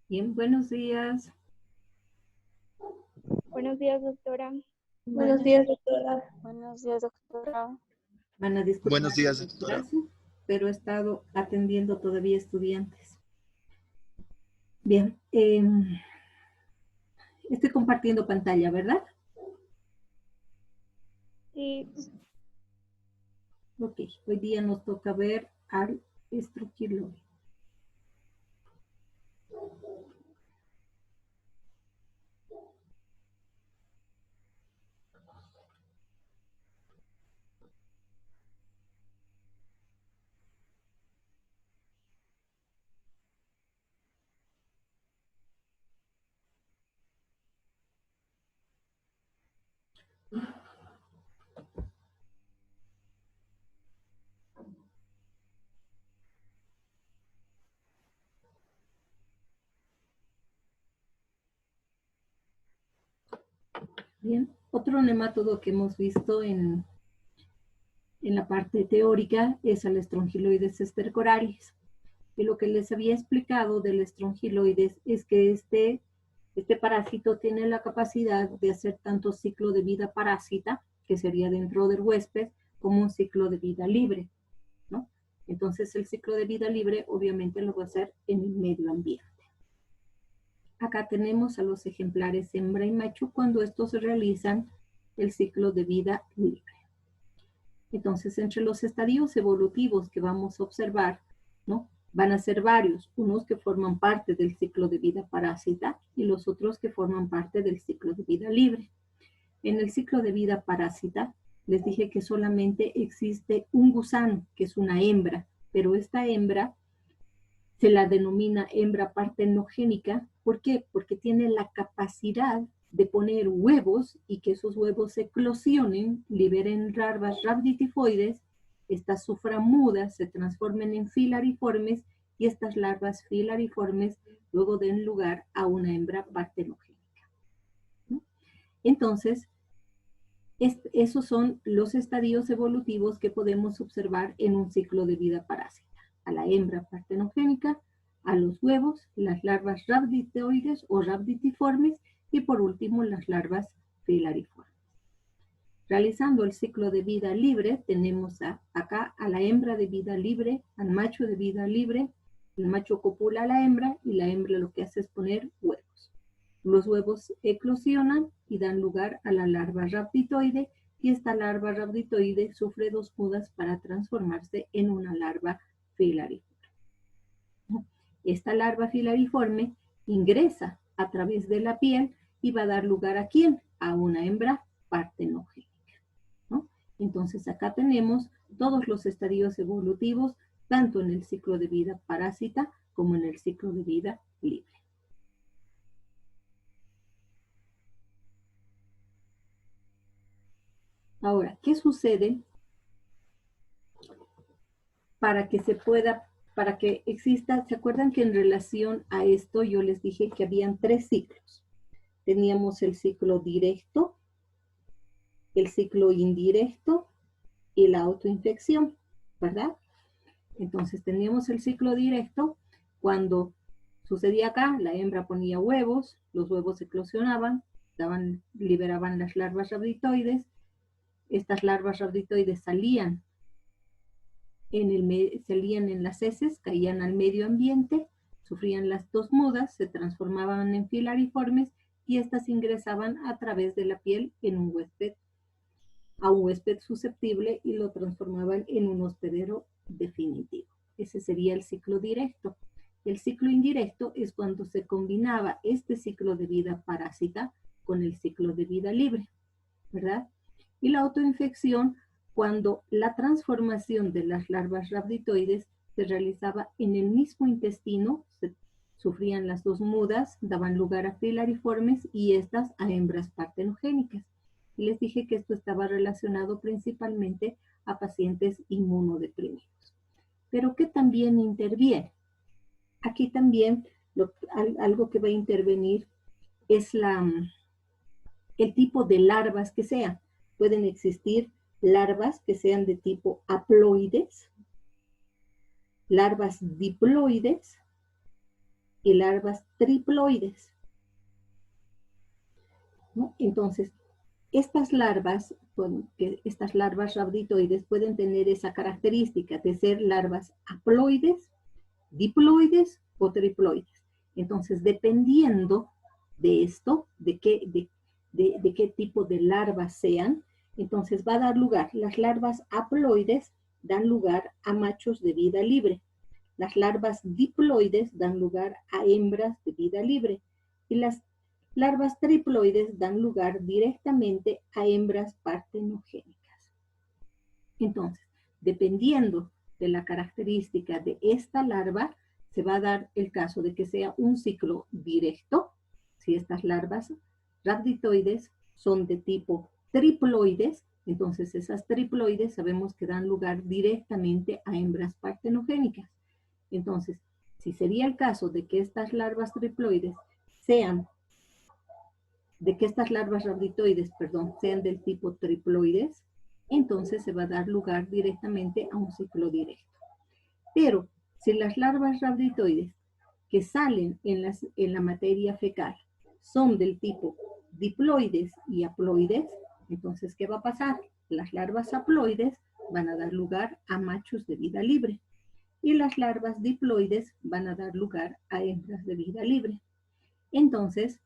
Bien, buenos días. Buenos días, doctora. Buenos días, doctora. Buenos días, doctora. Van a disculpar. Buenos días, doctora. Gracias, pero he estado atendiendo todavía estudiantes. Bien, estoy compartiendo pantalla, ¿verdad? Sí. Ok, hoy día nos toca ver al estronquiloide. Bien, otro nematodo que hemos visto en la parte teórica es el Strongyloides stercoralis. Y lo que les había explicado del Strongyloides es que este parásito tiene la capacidad de hacer tanto ciclo de vida parásita, que sería dentro del huésped, como un ciclo de vida libre, ¿no? Entonces el ciclo de vida libre obviamente lo va a hacer en el medio ambiente. Acá tenemos a los ejemplares hembra y macho cuando estos realizan el ciclo de vida libre. Entonces, entre los estadios evolutivos que vamos a observar, ¿no? Van a ser varios, unos que forman parte del ciclo de vida parásita y los otros que forman parte del ciclo de vida libre. En el ciclo de vida parásita, les dije que solamente existe un gusano, que es una hembra, pero esta hembra se la denomina hembra partenogénica. ¿Por qué? Porque tiene la capacidad de poner huevos y que esos huevos eclosionen, liberen larvas rhabditifoides, estas suframudas se transformen en filariformes y estas larvas filariformes luego den lugar a una hembra partenogénica, ¿no? Entonces, esos son los estadios evolutivos que podemos observar en un ciclo de vida parásita. A la hembra partenogénica, a los huevos, las larvas rhabditoides o rhabditiformes y por último las larvas filariformes. Realizando el ciclo de vida libre, tenemos acá a la hembra de vida libre, al macho de vida libre, el macho copula a la hembra y la hembra lo que hace es poner huevos. Los huevos eclosionan y dan lugar a la larva rhabditoide y esta larva rhabditoide sufre dos mudas para transformarse en una larva filariforme. Esta larva filariforme ingresa a través de la piel y va a dar lugar ¿a quién? A una hembra partenogénica, ¿no? Entonces acá tenemos todos los estadios evolutivos, tanto en el ciclo de vida parásita como en el ciclo de vida libre. Ahora, ¿qué sucede para que se pueda para que exista, ¿se acuerdan que en relación a esto yo les dije que habían 3 ciclos? Teníamos el ciclo directo, el ciclo indirecto y la autoinfección, ¿verdad? Entonces teníamos el ciclo directo cuando sucedía acá, la hembra ponía huevos, los huevos eclosionaban, liberaban las larvas rabditoides, estas larvas rabditoides salían en las heces, caían al medio ambiente, sufrían las 2 mudas, se transformaban en filariformes y estas ingresaban a través de la piel en un huésped, a un huésped susceptible y lo transformaban en un hospedero definitivo. Ese sería el ciclo directo. El ciclo indirecto es cuando se combinaba este ciclo de vida parásita con el ciclo de vida libre, ¿verdad? Y la autoinfección cuando la transformación de las larvas rabditoides se realizaba en el mismo intestino, sufrían las 2 mudas, daban lugar a filariformes y estas a hembras partenogénicas. Y les dije que esto estaba relacionado principalmente a pacientes inmunodeprimidos. Pero ¿qué también interviene? Aquí también algo que va a intervenir es el tipo de larvas que sean. Pueden existir larvas que sean de tipo haploides, larvas diploides y larvas triploides, ¿no? Entonces, estas larvas rabditoides pueden tener esa característica de ser larvas haploides, diploides o triploides. Entonces, dependiendo de esto, de qué tipo de larvas sean, entonces va a dar lugar, las larvas haploides dan lugar a machos de vida libre, las larvas diploides dan lugar a hembras de vida libre y las larvas triploides dan lugar directamente a hembras partenogénicas. Entonces, dependiendo de la característica de esta larva, se va a dar el caso de que sea un ciclo directo, si estas larvas rabditoides son de tipo triploides, entonces esas triploides sabemos que dan lugar directamente a hembras partenogénicas. Entonces, si sería el caso de que estas larvas triploides sean sean del tipo triploides, entonces se va a dar lugar directamente a un ciclo directo. Pero si las larvas rabditoides que salen en la materia fecal son del tipo diploides y haploides, entonces ¿qué va a pasar? Las larvas haploides van a dar lugar a machos de vida libre y las larvas diploides van a dar lugar a hembras de vida libre. Entonces,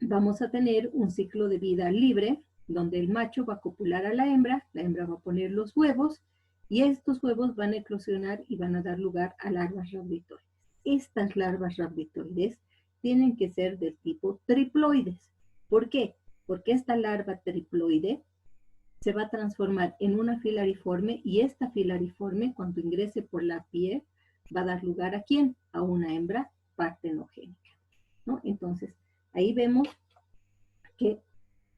vamos a tener un ciclo de vida libre donde el macho va a copular a la hembra va a poner los huevos y estos huevos van a eclosionar y van a dar lugar a larvas rabditoides. Estas larvas rabditoides tienen que ser del tipo triploides. ¿Por qué? Porque esta larva triploide se va a transformar en una filariforme y esta filariforme cuando ingrese por la piel va a dar lugar ¿a quién? A una hembra partenogénica, ¿no? Entonces, ahí vemos que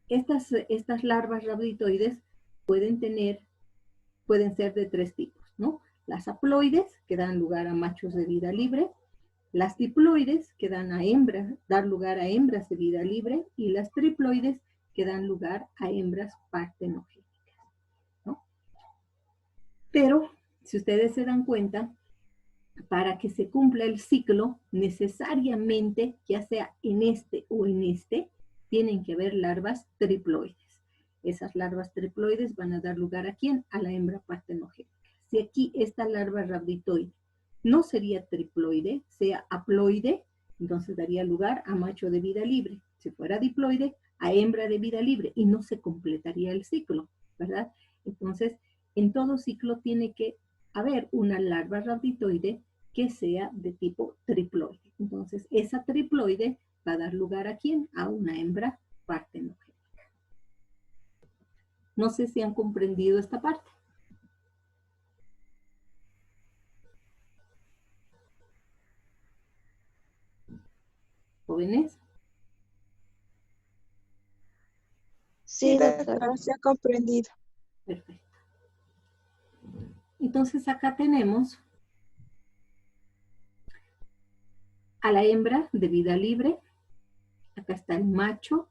estas larvas rabditoides pueden ser de 3 tipos, ¿no? Las haploides, que dan lugar a machos de vida libre, las diploides, que dan lugar a hembras de vida libre, y las triploides, que dan lugar a hembras partenogénicas, ¿no? Pero, si ustedes se dan cuenta, para que se cumpla el ciclo, necesariamente, ya sea en este o en este, tienen que haber larvas triploides. Esas larvas triploides van a dar lugar ¿a quién? A la hembra partenogénica. Si aquí esta larva rabditoide no sería triploide, sea haploide, entonces daría lugar a macho de vida libre. Si fuera diploide, a hembra de vida libre y no se completaría el ciclo, ¿verdad? Entonces, en todo ciclo tiene que haber una larva rabditoide que sea de tipo triploide. Entonces, esa triploide va a dar lugar ¿a quién? A una hembra partenogénica. No sé si han comprendido esta parte. ¿Jóvenes? Sí, doctora. Se ha comprendido. Perfecto. Entonces acá tenemos a la hembra de vida libre, acá está el macho,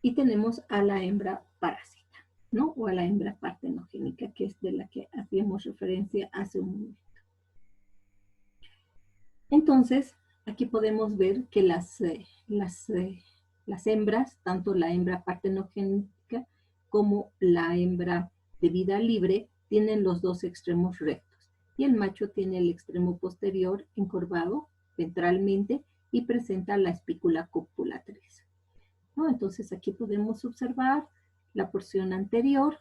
y tenemos a la hembra parásita, ¿no? O a la hembra partenogénica, que es de la que hacíamos referencia hace un momento. Entonces, aquí podemos ver que las hembras, tanto la hembra partenogénica como la hembra de vida libre, tienen los dos extremos rectos. Y el macho tiene el extremo posterior encorvado ventralmente y presenta la espícula copulatriz, ¿no? Entonces, aquí podemos observar la porción anterior,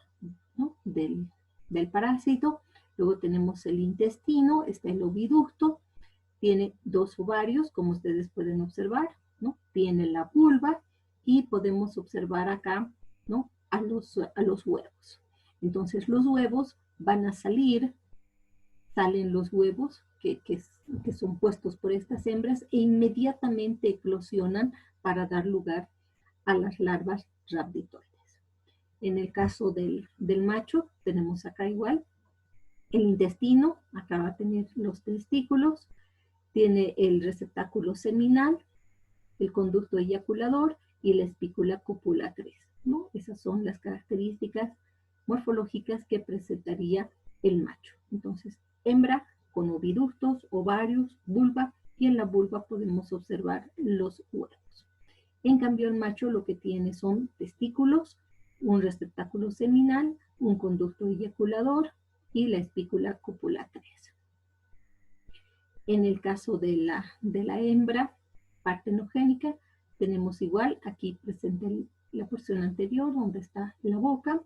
¿no? del parásito. Luego tenemos el intestino, está el oviducto. Tiene dos ovarios, como ustedes pueden observar, ¿no? Tiene la vulva y podemos observar acá, ¿no? a los huevos. Entonces los huevos van a salir, salen los huevos que son puestos por estas hembras e inmediatamente eclosionan para dar lugar a las larvas rhabditoides. En el caso del macho, tenemos acá igual el intestino, acá va a tener los testículos, tiene el receptáculo seminal, el conducto eyaculador y la espícula copulatriz, ¿no? Esas son las características morfológicas que presentaría el macho. Entonces, hembra con oviductos, ovarios, vulva, y en la vulva podemos observar los huevos. En cambio, el macho lo que tiene son testículos, un receptáculo seminal, un conducto eyaculador y la espícula copulatriz. En el caso de la hembra partenogénica, tenemos igual, aquí presenta la porción anterior, donde está la boca,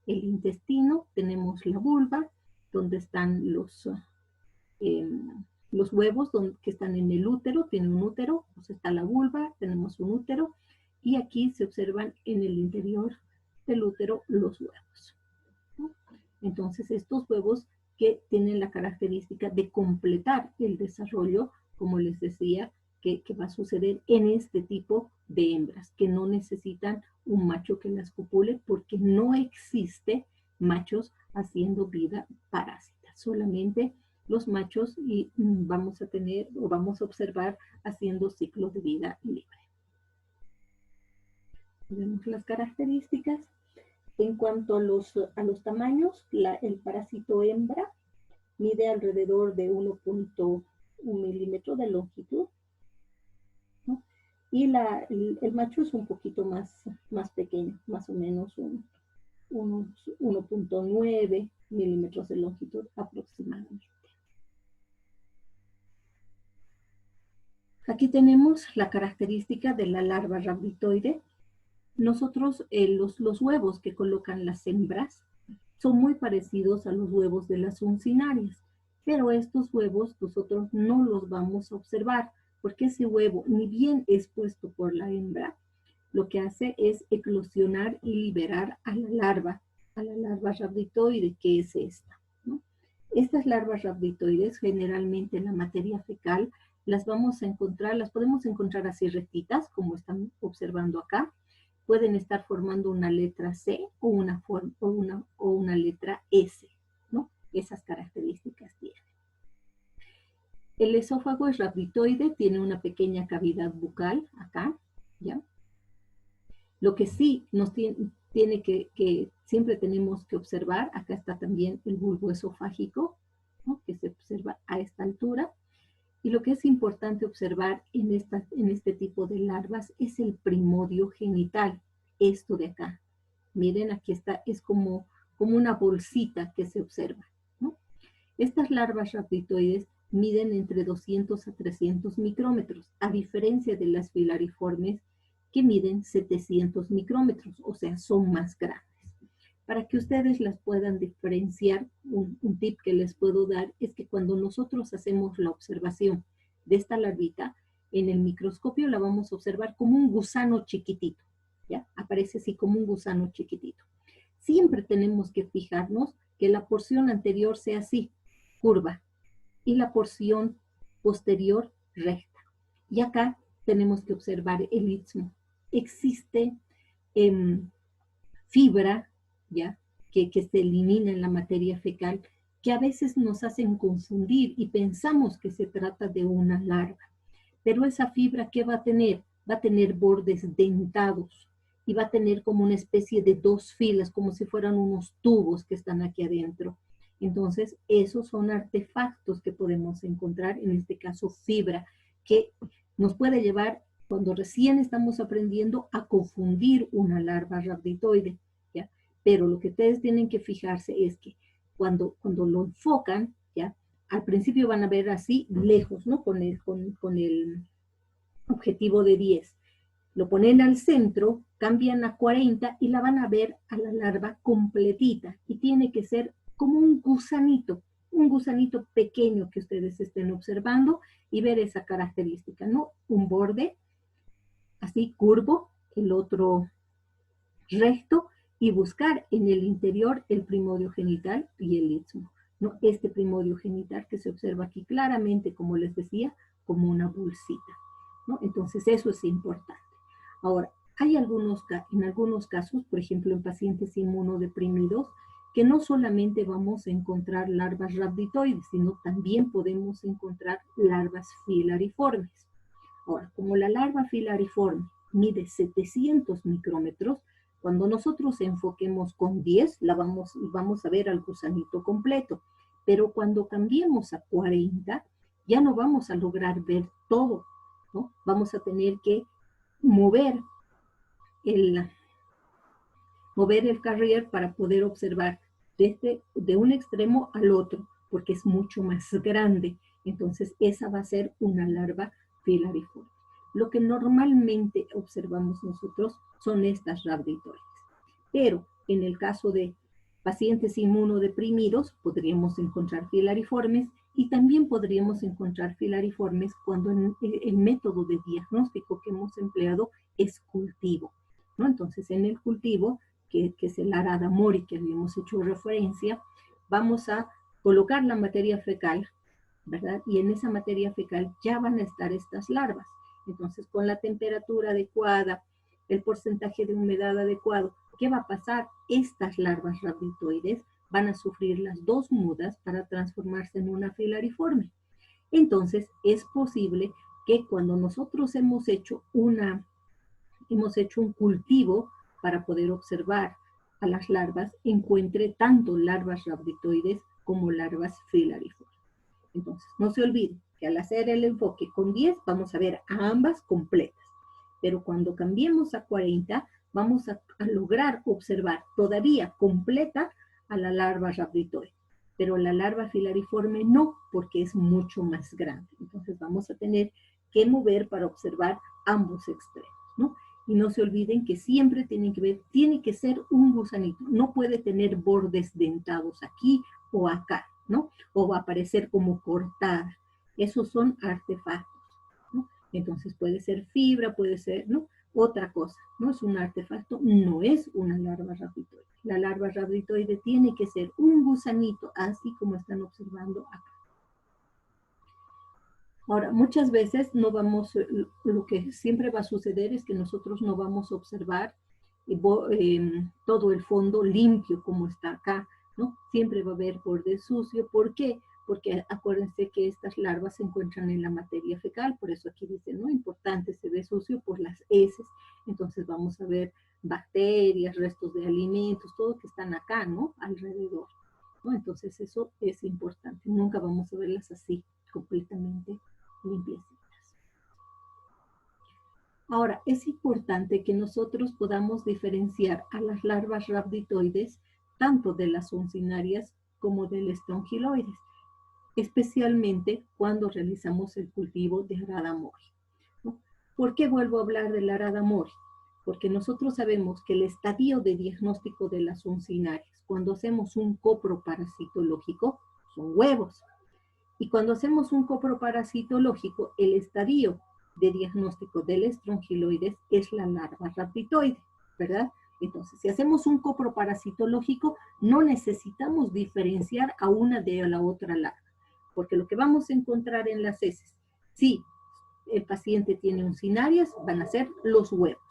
el intestino, tenemos la vulva, donde están los huevos que están en el útero, tiene un útero, pues está la vulva, tenemos un útero, y aquí se observan en el interior del útero los huevos, ¿no? Entonces, estos huevos que tienen la característica de completar el desarrollo, como les decía, que va a suceder en este tipo de hembras, que no necesitan un macho que las copule porque no existe machos haciendo vida parásita, solamente los machos y vamos a tener o vamos a observar haciendo ciclos de vida libre. Vemos las características. En cuanto a los tamaños, el parásito hembra mide alrededor de 1.1 milímetro de longitud, ¿no? Y el macho es un poquito más pequeño, más o menos unos 1.9 milímetros de longitud aproximadamente. Aquí tenemos la característica de la larva rhabditoide. Nosotros, los huevos que colocan las hembras son muy parecidos a los huevos de las uncinarias, pero estos huevos nosotros no los vamos a observar, porque ese huevo, ni bien es puesto por la hembra, lo que hace es eclosionar y liberar a la larva rhabditoide, que es esta, ¿no? Estas larvas rhabditoides, generalmente en la materia fecal, las podemos encontrar así rectitas, como están observando acá. Pueden estar formando una letra C o una letra S, ¿no? Esas características tienen. El esófago es rhabditoide, tiene una pequeña cavidad bucal acá, ¿ya? Lo que sí nos tiene que siempre tenemos que observar, acá está también el bulbo esofágico, ¿no? Que se observa a esta altura. Y lo que es importante observar en este tipo de larvas es el primodio genital, esto de acá. Miren, aquí está, es como una bolsita que se observa, ¿no? Estas larvas rhabditoides miden entre 200 a 300 micrómetros, a diferencia de las filariformes que miden 700 micrómetros, o sea, son más grandes. Para que ustedes las puedan diferenciar, un tip que les puedo dar es que cuando nosotros hacemos la observación de esta larvita, en el microscopio la vamos a observar como un gusano chiquitito, ¿ya? Aparece así como un gusano chiquitito. Siempre tenemos que fijarnos que la porción anterior sea así, curva, y la porción posterior recta. Y acá tenemos que observar el istmo. Existe fibra, ¿ya? Que se elimina en la materia fecal, que a veces nos hacen confundir y pensamos que se trata de una larva. Pero esa fibra, ¿qué va a tener? Va a tener bordes dentados y va a tener como una especie de dos filas, como si fueran unos tubos que están aquí adentro. Entonces, esos son artefactos que podemos encontrar, en este caso fibra, que nos puede llevar, cuando recién estamos aprendiendo, a confundir una larva rhabditoide, ¿ya? Pero lo que ustedes tienen que fijarse es que cuando lo enfocan, ¿ya? Al principio van a ver así lejos, ¿no? Con el objetivo de 10. Lo ponen al centro, cambian a 40 y la van a ver a la larva completita. Y tiene que ser como un gusanito pequeño que ustedes estén observando y ver esa característica, ¿no? Un borde así curvo, el otro recto, y buscar en el interior el primodio genital y el istmo, ¿no? Este primodio genital que se observa aquí claramente, como les decía, como una bolsita, ¿no? Entonces eso es importante. Ahora, hay en algunos casos, por ejemplo en pacientes inmunodeprimidos, que no solamente vamos a encontrar larvas rhabditoides, sino también podemos encontrar larvas filariformes. Ahora, como la larva filariforme mide 700 micrómetros, cuando nosotros enfoquemos con 10, vamos a ver al gusanito completo. Pero cuando cambiemos a 40, ya no vamos a lograr ver todo, ¿no? Vamos a tener que mover el carrier para poder observar de un extremo al otro, porque es mucho más grande. Entonces, esa va a ser una larva filariforme. Lo que normalmente observamos nosotros son estas rhabditoides. Pero en el caso de pacientes inmunodeprimidos, podríamos encontrar filariformes y también podríamos encontrar filariformes cuando el método de diagnóstico que hemos empleado es cultivo, ¿no? Entonces, en el cultivo, que es el Arada mori que habíamos hecho referencia, vamos a colocar la materia fecal, ¿verdad? Y en esa materia fecal ya van a estar estas larvas. Entonces, con la temperatura adecuada, el porcentaje de humedad adecuado, ¿qué va a pasar? Estas larvas rhabditoides van a sufrir las dos mudas para transformarse en una filariforme. Entonces, es posible que cuando nosotros hemos hecho un cultivo para poder observar a las larvas, encuentre tanto larvas rhabditoides como larvas filariformes. Entonces, no se olviden que al hacer el enfoque con 10 vamos a ver a ambas completas, pero cuando cambiemos a 40 vamos a lograr observar todavía completa a la larva rhabditoide, pero la larva filariforme no, porque es mucho más grande. Entonces vamos a tener que mover para observar ambos extremos, ¿no? Y no se olviden que siempre tiene que ser un gusanito, no puede tener bordes dentados aquí o acá, ¿no? O va a aparecer como cortada. Esos son artefactos, ¿no? Entonces puede ser fibra, puede ser, ¿no? Otra cosa, no es un artefacto, no es una larva rhabditoide. La larva rhabditoide tiene que ser un gusanito, así como están observando acá. Ahora, muchas veces no vamos, lo que siempre va a suceder es que nosotros no vamos a observar todo el fondo limpio como está acá, ¿no? Siempre va a haber borde sucio. ¿Por qué? Porque acuérdense que estas larvas se encuentran en la materia fecal, por eso aquí dice, ¿no? Importante, se ve sucio por las heces. Entonces vamos a ver bacterias, restos de alimentos, todo que están acá, ¿no? Alrededor, ¿no? Entonces eso es importante. Nunca vamos a verlas así, completamente limpiecitas. Ahora, es importante que nosotros podamos diferenciar a las larvas rhabditoides tanto de las uncinarias como del estrongiloides, especialmente cuando realizamos el cultivo de Arada mori, ¿no? ¿Por qué vuelvo a hablar del Arada mori? Porque nosotros sabemos que el estadio de diagnóstico de las uncinarias, cuando hacemos un coproparasitológico, son huevos. Y cuando hacemos un coproparasitológico, el estadio de diagnóstico del estrongiloides es la larva rhabditoide, ¿verdad? Entonces, si hacemos un coproparasitológico, no necesitamos diferenciar a una de la otra larva, porque lo que vamos a encontrar en las heces, si el paciente tiene uncinarias, van a ser los huevos.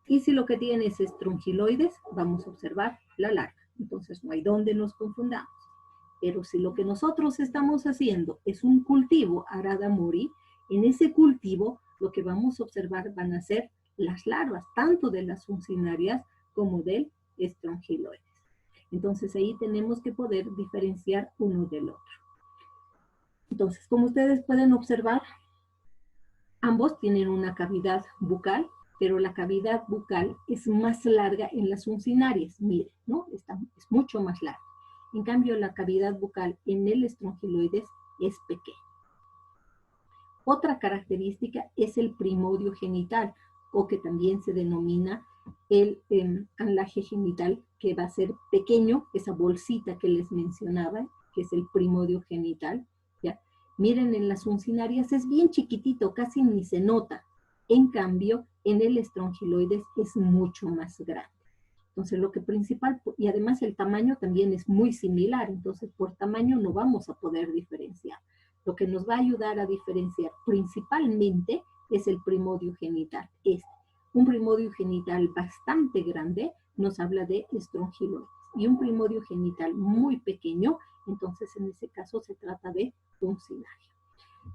Y si lo que tiene es estrongiloides, vamos a observar la larva. Entonces, no hay donde nos confundamos. Pero si lo que nosotros estamos haciendo es un cultivo Arada mori, En ese cultivo, lo que vamos a observar van a ser las larvas, tanto de las funcionarias como del estrongiloides. Entonces, ahí tenemos que poder diferenciar uno del otro. Entonces, como ustedes pueden observar, ambos tienen una cavidad bucal, pero la cavidad bucal es más larga en las uncinarias. Miren, ¿no? Es mucho más larga. En cambio, la cavidad bucal en el estrongiloides es pequeña. Otra característica es el primodio genital, o que también se denomina el anlaje genital, que va a ser pequeño, esa bolsita que les mencionaba, que es el primodio genital, ¿ya? Miren, en las uncinarias es bien chiquitito, casi ni se nota. En cambio, en el estrongiloides es mucho más grande. Entonces, lo que principal, y además el tamaño también es muy similar, entonces por tamaño no vamos a poder diferenciar. Lo que nos va a ayudar a diferenciar principalmente es el primodio genital. Un primodio genital bastante grande nos habla de estrongiloides, y un primodio genital muy pequeño, entonces en ese caso se trata de uncinaria,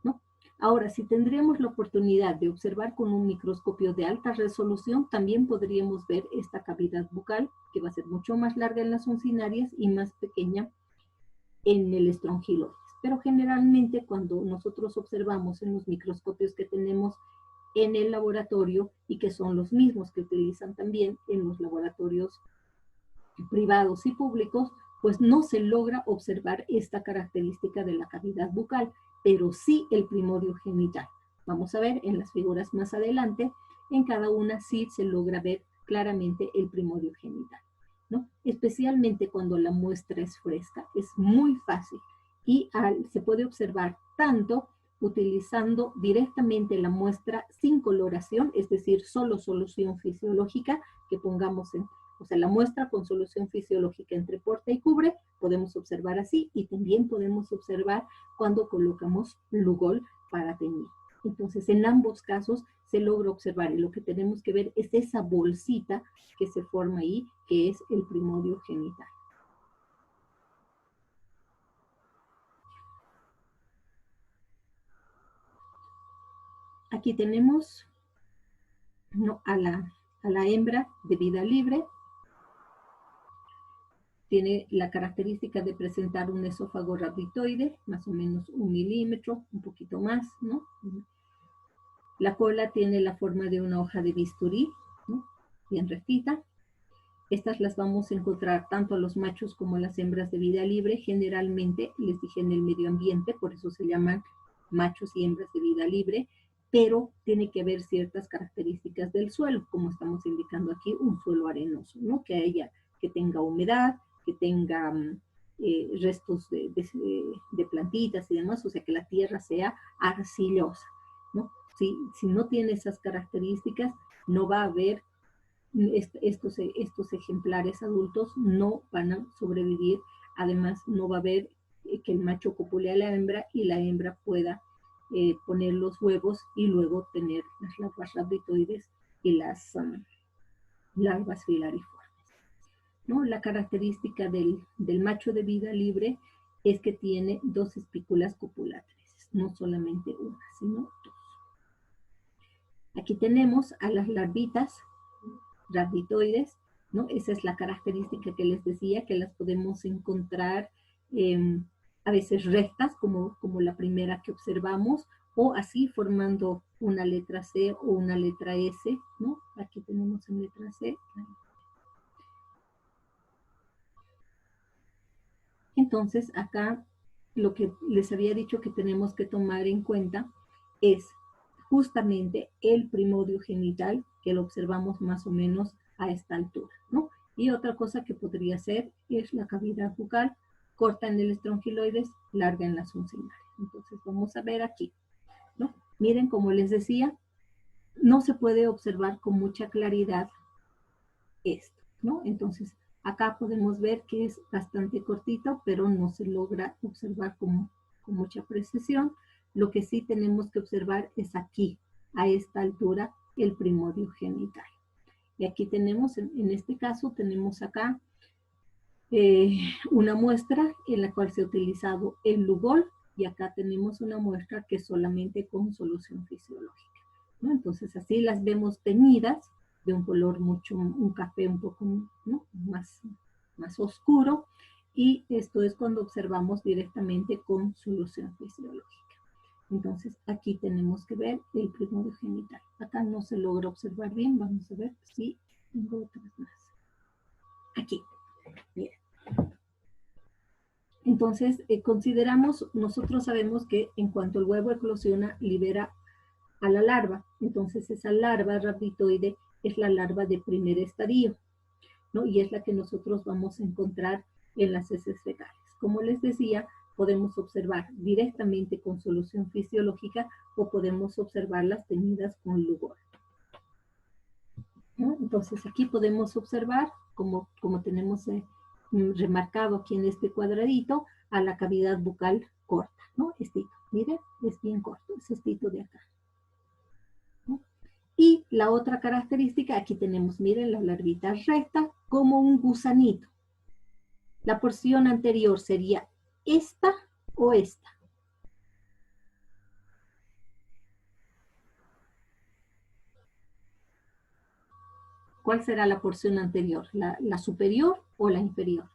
¿no? Ahora, si tendríamos la oportunidad de observar con un microscopio de alta resolución, también podríamos ver esta cavidad bucal, que va a ser mucho más larga en las uncinarias y más pequeña en el estrongiloides. Pero generalmente cuando nosotros observamos en los microscopios que tenemos en el laboratorio, y que son los mismos que utilizan también en los laboratorios privados y públicos, pues no se logra observar esta característica de la cavidad bucal, pero sí el primodio genital. Vamos a ver en las figuras más adelante, en cada una sí se logra ver claramente el primodio genital, ¿no? Especialmente cuando la muestra es fresca, es muy fácil, y se puede observar tanto utilizando directamente la muestra sin coloración, es decir, solo solución fisiológica, que pongamos o sea, la muestra con solución fisiológica entre porta y cubre, podemos observar así, y también podemos observar cuando colocamos Lugol para teñir. Entonces, en ambos casos se logra observar, y lo que tenemos que ver es esa bolsita que se forma ahí, que es el primodio genital. Aquí tenemos, ¿no?, a la hembra de vida libre. Tiene la característica de presentar un esófago rhabditoide, más o menos 1 milímetro, un poquito más, ¿no? La cola tiene la forma de una hoja de bisturí, ¿no?, bien rectita. Estas las vamos a encontrar tanto a los machos como a las hembras de vida libre. Generalmente, les dije, en el medio ambiente, por eso se llaman machos y hembras de vida libre, pero tiene que haber ciertas características del suelo, como estamos indicando aquí, un suelo arenoso, ¿no?, que tenga humedad, que tenga restos de plantitas y demás, o sea, que la tierra sea arcillosa, ¿no? Si no tiene esas características, no va a haber, estos ejemplares adultos no van a sobrevivir. Además, no va a haber que el macho copule a la hembra y la hembra pueda poner los huevos y luego tener las larvas rhabditoides y las larvas filariformes, ¿no? La característica del macho de vida libre es que tiene 2 espículas copulatrices, no solamente una, sino 2. Aquí tenemos a las larvitas rhabditoides, ¿no? Esa es la característica que les decía, que las podemos encontrar a veces rectas, como la primera que observamos, o así formando una letra C o una letra S, ¿no? Aquí tenemos en letra C. Entonces, acá lo que les había dicho que tenemos que tomar en cuenta es justamente el primodio genital, que lo observamos más o menos a esta altura, ¿no? Y otra cosa que podría ser es la cavidad bucal, corta en el estrongiloides, larga en las uncinarias. Entonces, vamos a ver aquí, ¿no? Miren, como les decía, no se puede observar con mucha claridad esto, ¿no? Entonces, acá podemos ver que es bastante cortito, pero no se logra observar con mucha precisión. Lo que sí tenemos que observar es aquí, a esta altura, el primodio genital. Y aquí tenemos, en este caso, tenemos acá una muestra en la cual se ha utilizado el Lugol y acá tenemos una muestra que es solamente con solución fisiológica, ¿no? Entonces así las vemos teñidas de un color mucho, un café un poco, ¿no?, más oscuro, y esto es cuando observamos directamente con solución fisiológica. Entonces aquí tenemos que ver el primodio genital. Acá no se logra observar bien, vamos a ver si tengo otras más. Aquí, miren. Entonces, nosotros sabemos que en cuanto el huevo eclosiona, libera a la larva. Entonces, esa larva rhabditoide es la larva de primer estadio, ¿no? Y es la que nosotros vamos a encontrar en las heces fecales. Como les decía, podemos observar directamente con solución fisiológica o podemos observarlas teñidas con Lugol, ¿no? Entonces, aquí podemos observar, como tenemos remarcado aquí en este cuadradito, a la cavidad bucal corta, ¿no? Estito, miren, es bien corto, es estito de acá, ¿no? Y la otra característica, aquí tenemos, miren, la larvita recta como un gusanito. La porción anterior sería esta o esta. ¿Cuál será la porción anterior? ¿La superior o la inferior?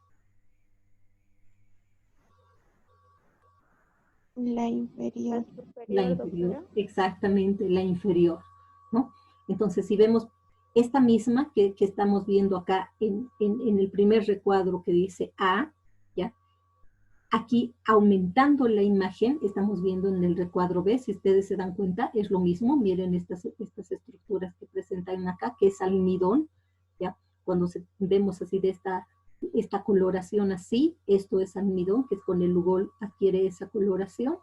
La inferior. La inferior, exactamente, la inferior, ¿no? Entonces, si vemos esta misma que estamos viendo acá en el primer recuadro que dice A, ¿ya? Aquí, aumentando la imagen, estamos viendo en el recuadro B, si ustedes se dan cuenta, es lo mismo. Miren estas estructuras que presentan acá, que es almidón, ¿ya? Cuando vemos así de esta coloración así, esto es almidón, que con el Lugol adquiere esa coloración.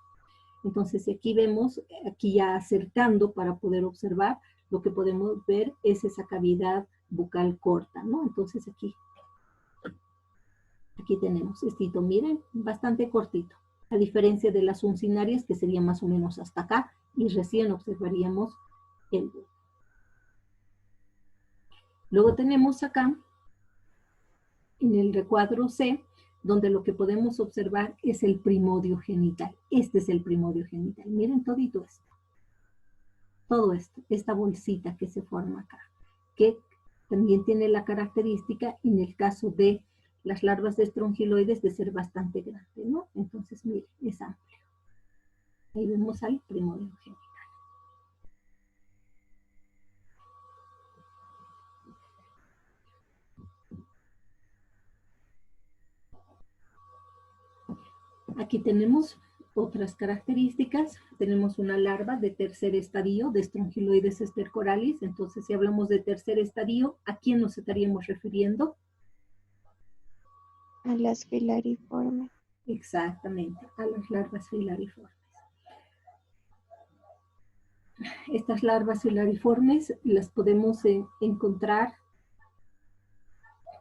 Entonces, si aquí vemos, aquí ya acercando para poder observar, lo que podemos ver es esa cavidad bucal corta, ¿no? Entonces, aquí tenemos estito, miren, bastante cortito, a diferencia de las uncinarias, que sería más o menos hasta acá, y recién observaríamos el huevo. Luego tenemos acá, en el recuadro C, donde lo que podemos observar es el primodio genital. Este es el primodio genital. Miren todito esto. Todo esto, esta bolsita que se forma acá, que también tiene la característica, en el caso de las larvas de estrongiloides, de ser bastante grande, ¿no? Entonces, miren, es amplio. Ahí vemos al primodio genital. Aquí tenemos otras características. Tenemos una larva de tercer estadio de Strongyloides stercoralis. Entonces, si hablamos de tercer estadio, ¿a quién nos estaríamos refiriendo? A las filariformes. Exactamente, a las larvas filariformes. Estas larvas filariformes las podemos encontrar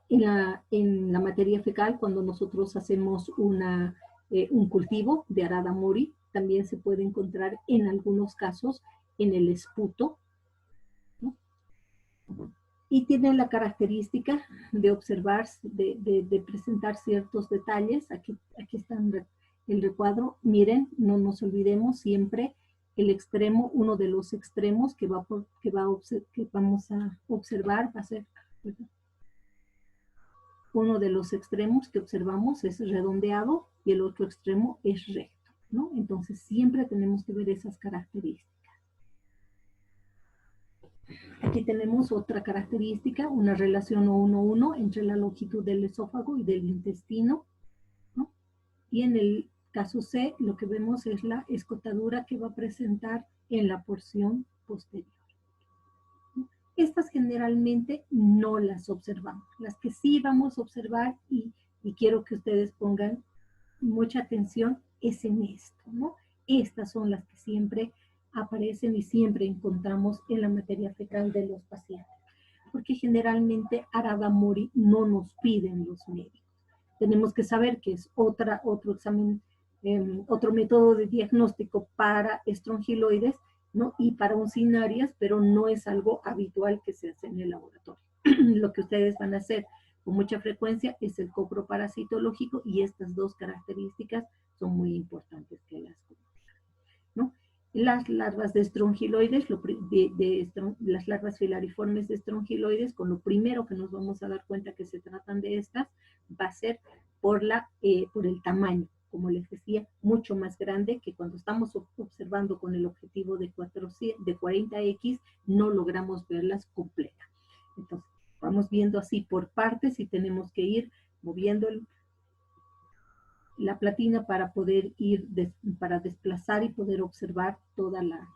en la materia fecal cuando nosotros hacemos un cultivo de Arada mori. También se puede encontrar en algunos casos en el esputo, ¿no? Y tiene la característica de observar, de presentar ciertos detalles. Aquí está el recuadro. Miren, no nos olvidemos siempre el extremo, uno de los extremos que vamos a observar va a ser, uno de los extremos que observamos es redondeado y el otro extremo es recto, ¿no? Entonces siempre tenemos que ver esas características. Aquí tenemos otra característica, una relación 1:1 entre la longitud del esófago y del intestino, ¿no? Y en el caso C, lo que vemos es la escotadura que va a presentar en la porción posterior. Estas generalmente no las observamos. Las que sí vamos a observar y quiero que ustedes pongan mucha atención es en esto, ¿no? Estas son las que siempre aparecen y siempre encontramos en la materia fecal de los pacientes, porque generalmente Arada mori no nos piden los médicos. Tenemos que saber que es otro examen, otro método de diagnóstico para estrongiloides, ¿no? Y para uncinarias, pero no es algo habitual que se hace en el laboratorio. Lo que ustedes van a hacer con mucha frecuencia es el coproparasitológico y estas dos características son muy importantes que las las larvas de estrongiloides, las larvas filariformes de estrongiloides, con lo primero que nos vamos a dar cuenta que se tratan de estas, va a ser por el tamaño, como les decía, mucho más grande que cuando estamos observando con el objetivo de 40X, no logramos verlas completas. Entonces, vamos viendo así por partes y tenemos que ir moviendo la platina para poder para desplazar y poder observar toda la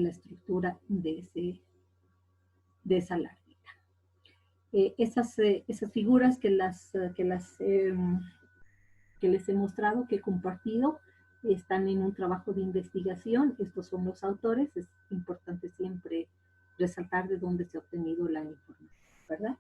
estructura de esa larvita. Esas figuras que les he mostrado, que he compartido, están en un trabajo de investigación. Estos son los autores. Es importante siempre resaltar de dónde se ha obtenido la información, ¿verdad?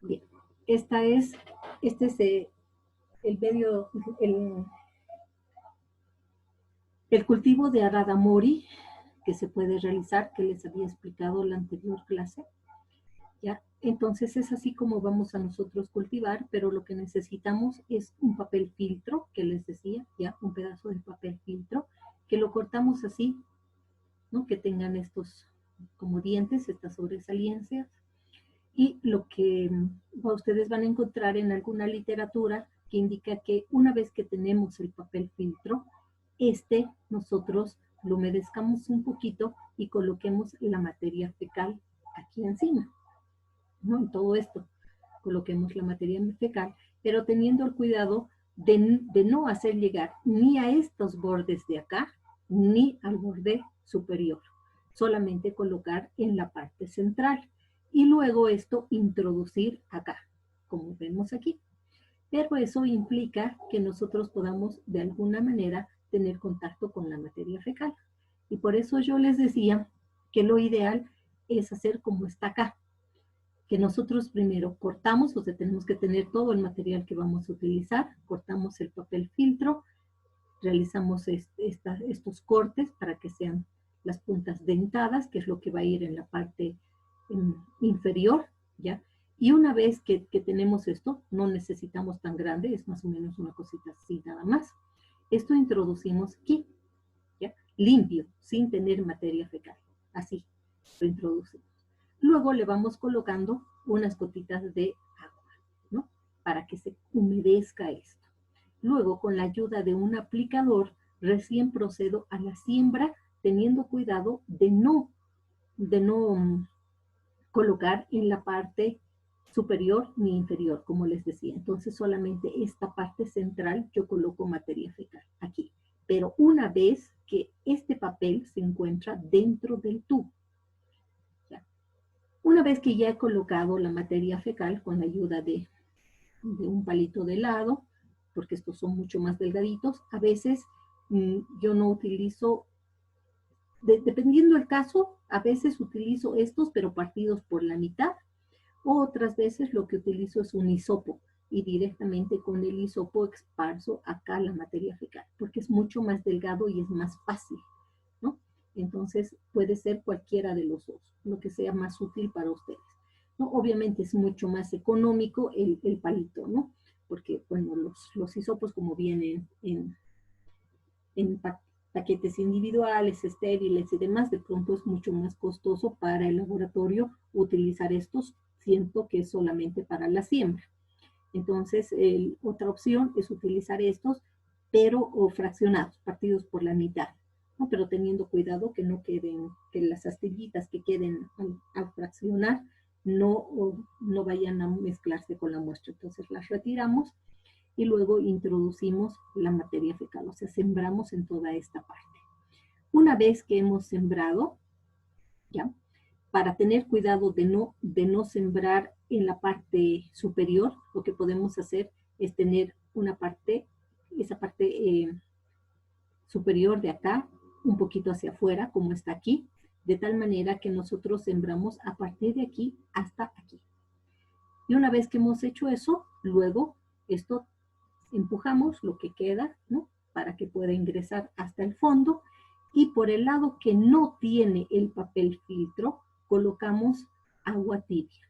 Bien, este es el medio, el cultivo de Arada Mori, que se puede realizar, que les había explicado en la anterior clase. ¿Ya? Entonces es así como vamos a nosotros cultivar, pero lo que necesitamos es un papel filtro, que les decía, ya un pedazo de papel filtro, que lo cortamos así, ¿no? Que tengan estos como dientes, estas sobresaliencias. Y lo que ustedes van a encontrar en alguna literatura que indica que una vez que tenemos el papel filtro, nosotros lo humedezcamos un poquito y coloquemos la materia fecal aquí encima, ¿no? En todo esto coloquemos la materia fecal, pero teniendo el cuidado de no hacer llegar ni a estos bordes de acá, ni al borde superior, solamente colocar en la parte central. Y luego esto introducir acá, como vemos aquí. Pero eso implica que nosotros podamos de alguna manera tener contacto con la materia fecal. Y por eso yo les decía que lo ideal es hacer como está acá. Que nosotros primero cortamos, o sea, tenemos que tener todo el material que vamos a utilizar, cortamos el papel filtro, realizamos estos cortes para que sean las puntas dentadas, que es lo que va a ir en la parte inferior, ¿ya? Y una vez que tenemos esto, no necesitamos tan grande, es más o menos una cosita así nada más. Esto introducimos aquí, ¿ya? Limpio, sin tener materia fecal, así lo introducimos. Luego le vamos colocando unas gotitas de agua, ¿no? Para que se humedezca esto. Luego, con la ayuda de un aplicador, recién procedo a la siembra, teniendo cuidado de no colocar en la parte superior ni inferior, como les decía. Entonces, solamente esta parte central yo coloco materia fecal aquí. Pero una vez que este papel se encuentra dentro del tubo. ¿Ya? Una vez que ya he colocado la materia fecal con la ayuda de un palito de helado, porque estos son mucho más delgaditos, a veces yo no utilizo, dependiendo del caso, a veces utilizo estos, pero partidos por la mitad, o otras veces lo que utilizo es un hisopo, y directamente con el hisopo esparzo acá la materia fecal, porque es mucho más delgado y es más fácil, ¿no? Entonces puede ser cualquiera de los dos, lo que sea más útil para ustedes, ¿no? Obviamente es mucho más económico el palito, ¿no? Porque, bueno, los hisopos como vienen en paquetes individuales, estériles y demás, de pronto es mucho más costoso para el laboratorio utilizar estos, siento que es solamente para la siembra. Entonces, otra opción es utilizar estos, pero fraccionados, partidos por la mitad, ¿no? Pero teniendo cuidado que no queden, que las astillitas que queden al fraccionar no vayan a mezclarse con la muestra. Entonces las retiramos y luego introducimos la materia fecal, o sea, sembramos en toda esta parte. Una vez que hemos sembrado, ¿ya? Para tener cuidado de no sembrar en la parte superior, lo que podemos hacer es tener una parte, esa parte superior de acá, un poquito hacia afuera, como está aquí, de tal manera que nosotros sembramos a partir de aquí hasta aquí. Y una vez que hemos hecho eso, luego esto empujamos lo que queda, ¿no? Para que pueda ingresar hasta el fondo. Y por el lado que no tiene el papel filtro, colocamos agua tibia,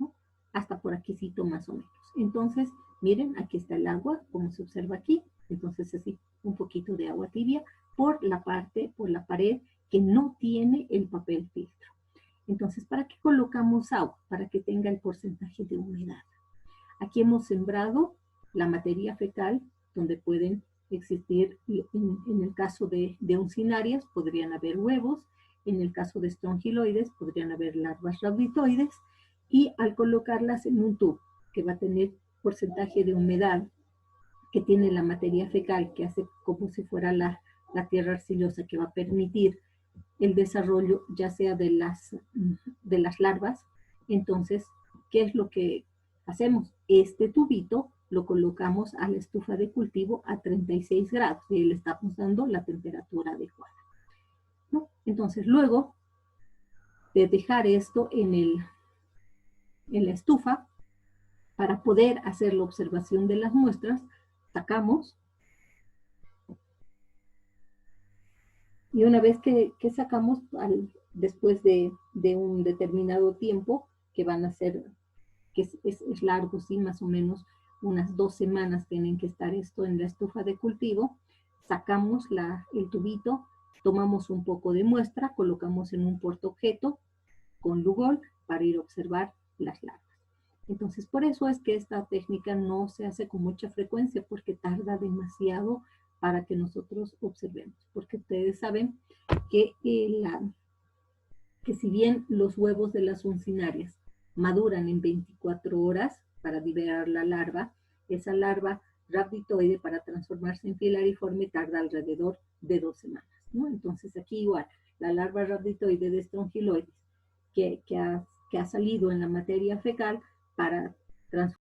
¿no? Hasta por aquícito más o menos. Entonces, miren, aquí está el agua, como se observa aquí. Entonces, así, un poquito de agua tibia por la pared que no tiene el papel filtro. Entonces, ¿para qué colocamos agua? Para que tenga el porcentaje de humedad. Aquí hemos sembrado la materia fecal, donde pueden existir, en el caso de uncinarias, podrían haber huevos, en el caso de estrongiloides, podrían haber larvas rhabditoides, y al colocarlas en un tubo que va a tener porcentaje de humedad que tiene la materia fecal, que hace como si fuera la tierra arcillosa, que va a permitir el desarrollo ya sea de las larvas. Entonces, ¿qué es lo que hacemos? Este tubito lo colocamos a la estufa de cultivo a 36 grados y le estamos dando la temperatura adecuada, ¿no? Entonces, luego de dejar esto en la estufa, para poder hacer la observación de las muestras, sacamos. Y una vez que sacamos, después de un determinado tiempo, que van a ser, que es largo, sí, más o menos unas 2 semanas tienen que estar esto en la estufa de cultivo, sacamos el tubito, tomamos un poco de muestra, colocamos en un portaobjeto con Lugol para ir a observar las larvas. Entonces, por eso es que esta técnica no se hace con mucha frecuencia, porque tarda demasiado para que nosotros observemos. Porque ustedes saben que, que si bien los huevos de las uncinarias maduran en 24 horas para liberar la larva, esa larva rhabditoide para transformarse en filariforme tarda alrededor de 2 semanas, ¿no? Entonces aquí igual, la larva rhabditoide de estrongiloides que ha salido en la materia fecal para transformarse